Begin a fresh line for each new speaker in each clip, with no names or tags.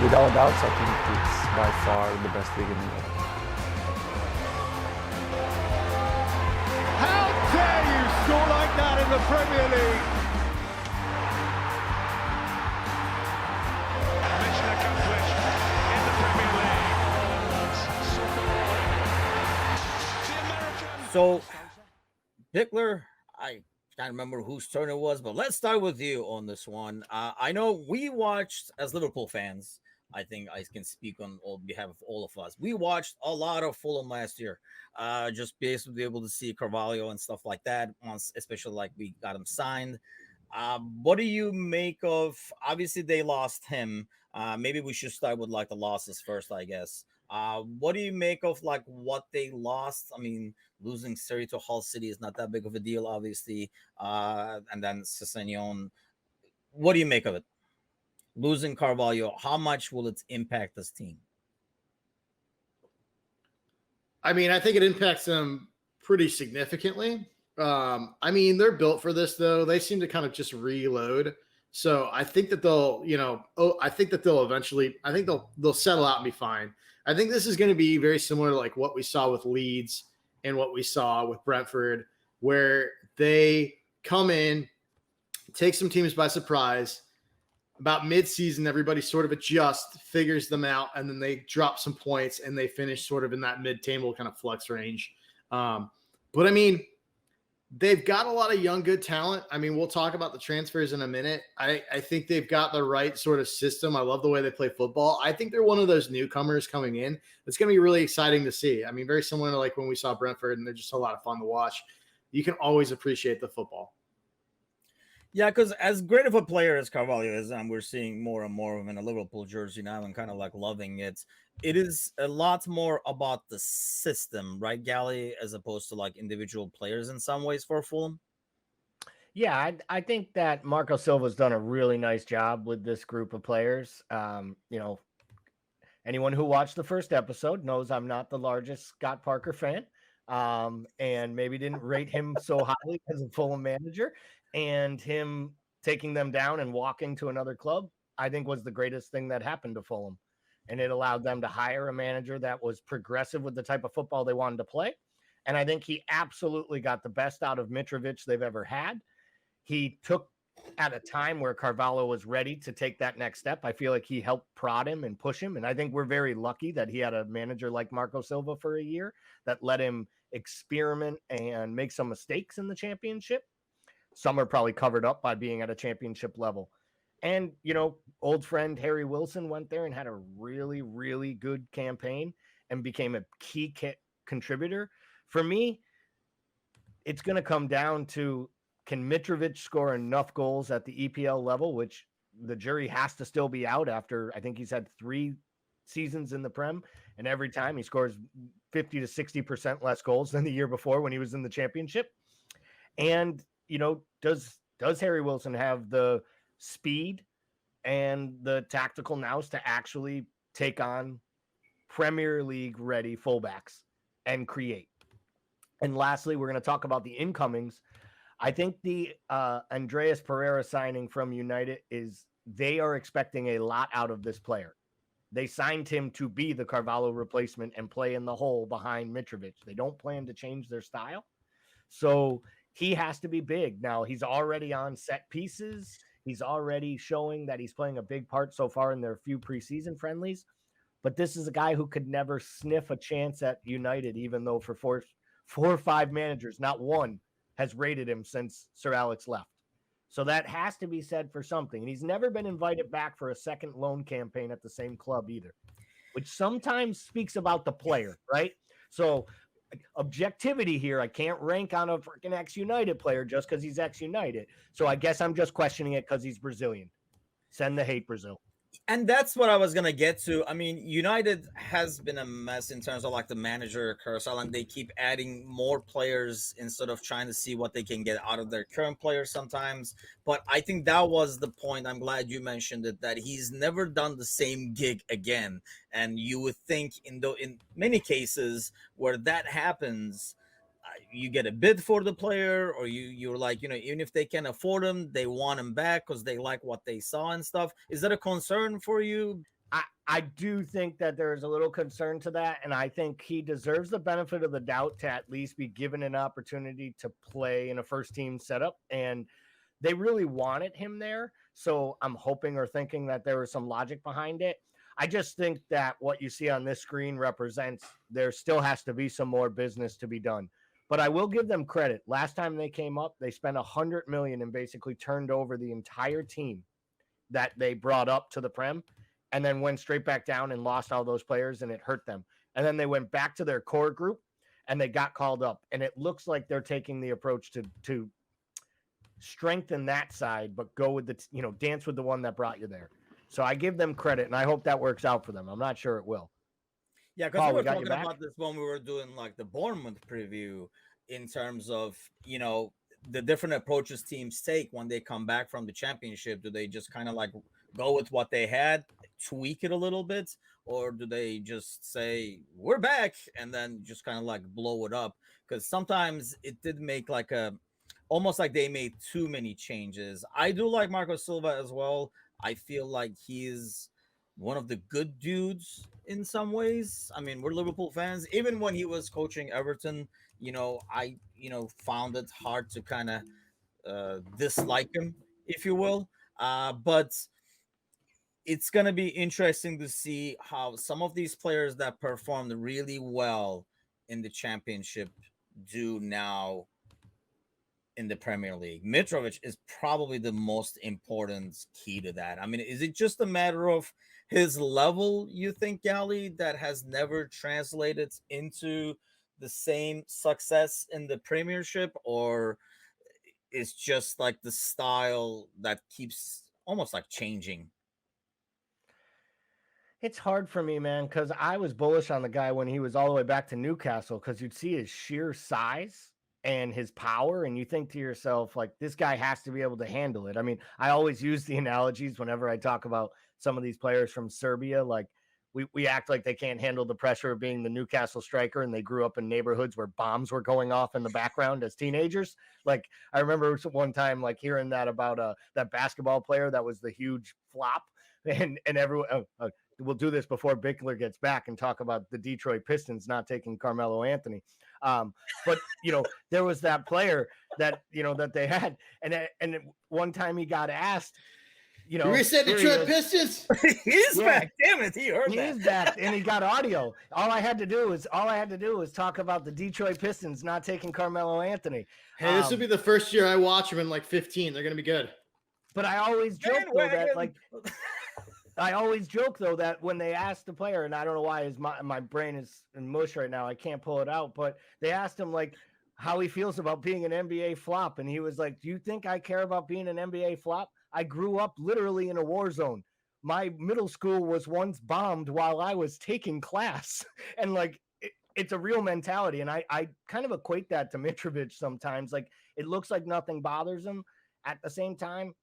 Without doubts, I think it's by far the best league in Europe.
How dare you score like that in the Premier League?
Mission accomplished in the Premier League.
So, Bickler, I can't remember whose turn it was, but let's start with you on this one. I know we watched, as Liverpool fans, I think I can speak on behalf of all of us. We watched a lot of Fulham last year, just basically able to see Carvalho and stuff like that, especially like we got him signed. What do you make of? Obviously, they lost him. Maybe we should start with like the losses first, I guess. What do you make of like what they lost? I mean, losing Surrey to Hull City is not that big of a deal, obviously. And then Sessegnon. What do you make of it? Losing Carvalho, how much will it impact this team?
I mean, I think it impacts them pretty significantly. I mean, they're built for this, though. They seem to kind of just reload. So I think that they'll, I think that they'll eventually, I think they'll settle out and be fine. I think this is going to be very similar to like what we saw with Leeds and what we saw with Brentford, where they come in, take some teams by surprise. About mid-season, everybody sort of adjusts, figures them out, and then they drop some points and they finish sort of in that mid-table kind of flux range. But I mean, they've got a lot of young, good talent. I mean, we'll talk about the transfers in a minute. I think they've got the right sort of system. I love the way they play football. I think they're one of those newcomers coming in. It's going to be really exciting to see. I mean, very similar to like when we saw Brentford, and they're just a lot of fun to watch. You can always appreciate the football.
Yeah, because as great of a player as Carvalho is, and we're seeing more and more of him in a Liverpool jersey now and kind of like loving it, it is a lot more about the system, right, Gally, as opposed to like individual players in some ways for Fulham?
Yeah, I think that Marco Silva's done a really nice job with this group of players. Anyone who watched the first episode knows I'm not the largest Scott Parker fan, and maybe didn't rate him so highly as a Fulham manager. And him taking them down and walking to another club, I think was the greatest thing that happened to Fulham. And it allowed them to hire a manager that was progressive with the type of football they wanted to play. And I think he absolutely got the best out of Mitrovic they've ever had. He took at a time where Carvalho was ready to take that next step. I feel like he helped prod him and push him. And I think we're very lucky that he had a manager like Marco Silva for a year that let him experiment and make some mistakes in the championship. Some are probably covered up by being at a championship level. And, old friend Harry Wilson went there and had a really, really good campaign and became a key contributor. For me, it's going to come down to, can Mitrovic score enough goals at the EPL level, which the jury has to still be out after, I think he's had 3 seasons in the Prem, and every time he scores 50 to 60% less goals than the year before when he was in the championship. And does Harry Wilson have the speed and the tactical nous to actually take on Premier League ready fullbacks and create? And lastly, we're going to talk about the incomings. I think the Andreas Pereira signing from United they are expecting a lot out of this player. They signed him to be the Carvalho replacement and play in the hole behind Mitrovic. They don't plan to change their style. So he has to be big. Now, he's already on set pieces. He's already showing that he's playing a big part so far in their few preseason friendlies. But this is a guy who could never sniff a chance at United, even though for four or five managers, not one has rated him since Sir Alex left. So that has to be said for something. And he's never been invited back for a second loan campaign at the same club either, which sometimes speaks about the player, right? So objectivity here, I can't rank on a freaking ex-United player just because he's ex-United. So I guess I'm just questioning it because he's Brazilian. Send the hate, Brazil.
And that's what I was going to get to. I mean, United has been a mess in terms of like the manager carousel, and they keep adding more players instead of trying to see what they can get out of their current players sometimes. But I think that was the point. I'm glad you mentioned it, that he's never done the same gig again. And you would think in many cases where that happens, you get a bid for the player, or you're like, even if they can afford him, they want him back because they like what they saw and stuff. Is that a concern for you?
I do think that there's a little concern to that, and I think he deserves the benefit of the doubt to at least be given an opportunity to play in a first team setup. And they really wanted him there. So I'm hoping or thinking that there was some logic behind it. I just think that what you see on this screen represents there still has to be some more business to be done. But I will give them credit. Last time they came up, they spent $100 million and basically turned over the entire team that they brought up to the Prem, and then went straight back down and lost all those players, and it hurt them. And then they went back to their core group and they got called up. And it looks like they're taking the approach to strengthen that side, but go with the, dance with the one that brought you there. So I give them credit, and I hope that works out for them. I'm not sure it will.
Yeah, because we were talking about this when we were doing like the Bournemouth preview in terms of, the different approaches teams take when they come back from the championship. Do they just kind of like go with what they had, tweak it a little bit, or do they just say we're back and then just kind of like blow it up? Because sometimes it did make like almost like they made too many changes. I do like Marco Silva as well. I feel like he's one of the good dudes in some ways. I mean, we're Liverpool fans. Even when he was coaching Everton, I found it hard to kind of dislike him, if you will. But it's going to be interesting to see how some of these players that performed really well in the championship do now in the Premier League. Mitrovic is probably the most important key to that. I mean, is it just a matter of his level, you think, Gally, that has never translated into the same success in the Premiership, or is just like the style that keeps almost like changing?
It's hard for me, man, because I was bullish on the guy when he was all the way back to Newcastle, because you'd see his sheer size and his power, and you think to yourself, like, this guy has to be able to handle it. I mean, I always use the analogies whenever I talk about some of these players from Serbia. Like, we act like they can't handle the pressure of being the Newcastle striker, and they grew up in neighborhoods where bombs were going off in the background as teenagers. Like, I remember one time, like, hearing that about that basketball player that was the huge flop, and everyone, we'll do this before Bickler gets back and talk about the Detroit Pistons not taking Carmelo Anthony. But there was that player that that they had, and one time he got asked,
we said Detroit Pistons.
He's back. Damn it, he heard that.
He's back, and he got audio. All I had to do was talk about the Detroit Pistons not taking Carmelo Anthony.
Hey, this will be the first year I watch them in like 15. They're gonna be good.
But I always joke that when they asked the player, and I don't know why my brain is in mush right now, I can't pull it out, but they asked him like how he feels about being an NBA flop, and he was like, "Do you think I care about being an NBA flop? I grew up literally in a war zone. My middle school was once bombed while I was taking class." And like it's a real mentality, and I kind of equate that to Mitrovic sometimes. Like, it looks like nothing bothers him. At the same time,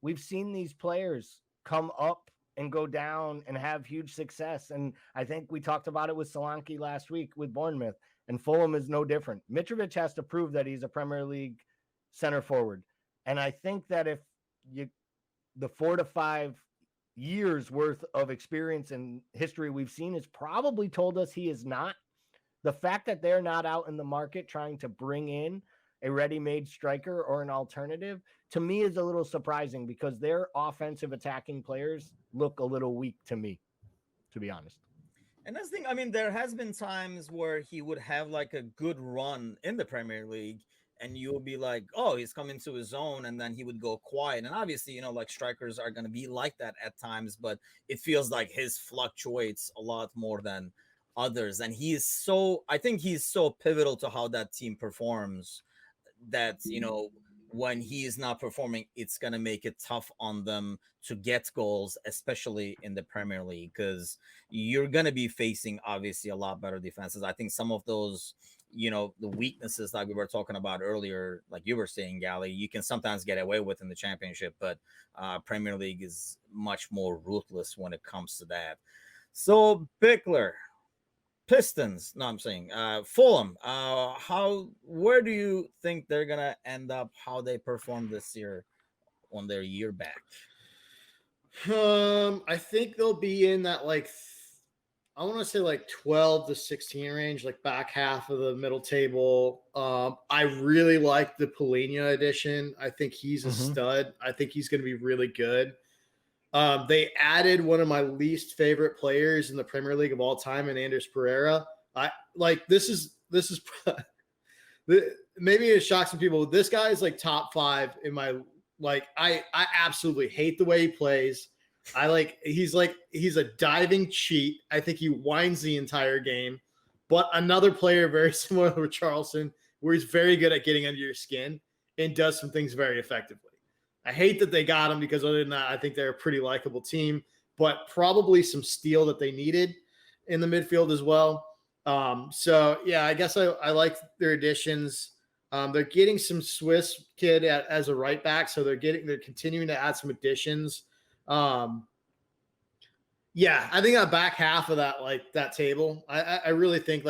we've seen these players come up and go down and have huge success. And I think we talked about it with Solanke last week with Bournemouth, and Fulham is no different. Mitrovic has to prove that he's a Premier League center forward. And I think that if the 4 to 5 years worth of experience and history we've seen has probably told us he is not. The fact that they're not out in the market trying to bring in a ready-made striker or an alternative, to me, is a little surprising, because their offensive attacking players look a little weak to me, to be honest.
And that's the thing. I mean, there has been times where he would have like a good run in the Premier League, and you would be like, oh, he's coming to his own, and then he would go quiet. And obviously, like strikers are going to be like that at times, but it feels like his fluctuates a lot more than others. And I think he's so pivotal to how that team performs that, when he is not performing, it's going to make it tough on them to get goals, especially in the Premier League, because you're going to be facing obviously a lot better defenses. I think some of those, the weaknesses like we were talking about earlier, like you were saying, Gally, you can sometimes get away with in the Championship, but Premier League is much more ruthless when it comes to that. So Bickler, Pistons. No, I'm saying Fulham. Where do you think they're gonna end up? How they perform this year on their year back?
I think they'll be in that I want to say 12 to 16 range, like back half of the middle table. I really like the Polina edition. I think he's a stud. I think he's going to be really good. They added one of my least favorite players in the Premier League of all time, in Anders Pereira. This is maybe it shocks some people. This guy is like top 5 in my I absolutely hate the way he plays. He's a diving cheat. I think he whines the entire game. But another player very similar to Charleston, where he's very good at getting under your skin and does some things very effectively. I hate that they got him, because other than that, I think they're a pretty likable team, but probably some steel that they needed in the midfield as well. So yeah, I guess I like their additions. They're getting some Swiss kid as a right back, so they're continuing to add some additions. Yeah, I think that back half of that table, I really think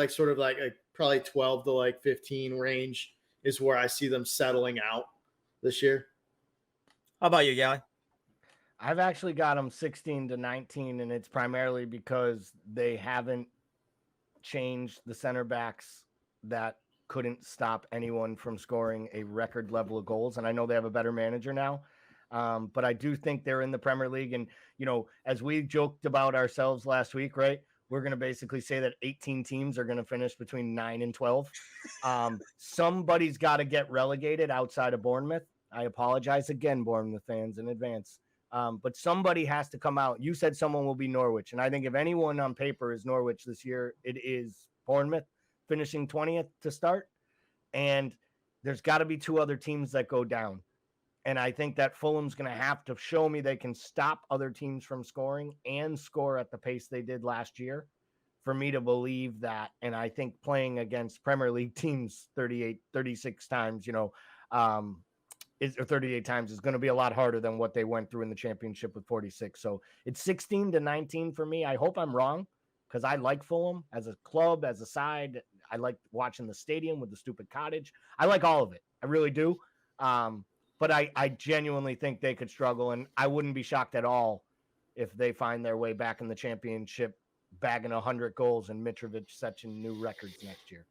probably 12 to 15 range is where I see them settling out this year.
How about you, Gally?
I've actually got them 16 to 19, and it's primarily because they haven't changed the center backs that couldn't stop anyone from scoring a record level of goals. And I know they have a better manager now, but I do think they're in the Premier League. And, as we joked about ourselves last week, right, we're going to basically say that 18 teams are going to finish between 9 and 12. Somebody's got to get relegated outside of Bournemouth. I apologize again, Bournemouth fans, in advance. But somebody has to come out. You said someone will be Norwich. And I think if anyone on paper is Norwich this year, it is Bournemouth, finishing 20th to start. And there's got to be 2 other teams that go down. And I think that Fulham's going to have to show me they can stop other teams from scoring and score at the pace they did last year for me to believe that. And I think playing against Premier League teams 36 times, 38 times is going to be a lot harder than what they went through in the championship with 46. So it's 16 to 19 for me. I hope I'm wrong, because I like Fulham as a club, as a side. I like watching the stadium with the stupid cottage. I like all of it. I really do. But I genuinely think they could struggle, and I wouldn't be shocked at all if they find their way back in the championship, bagging 100 goals and Mitrovic setting new records next year.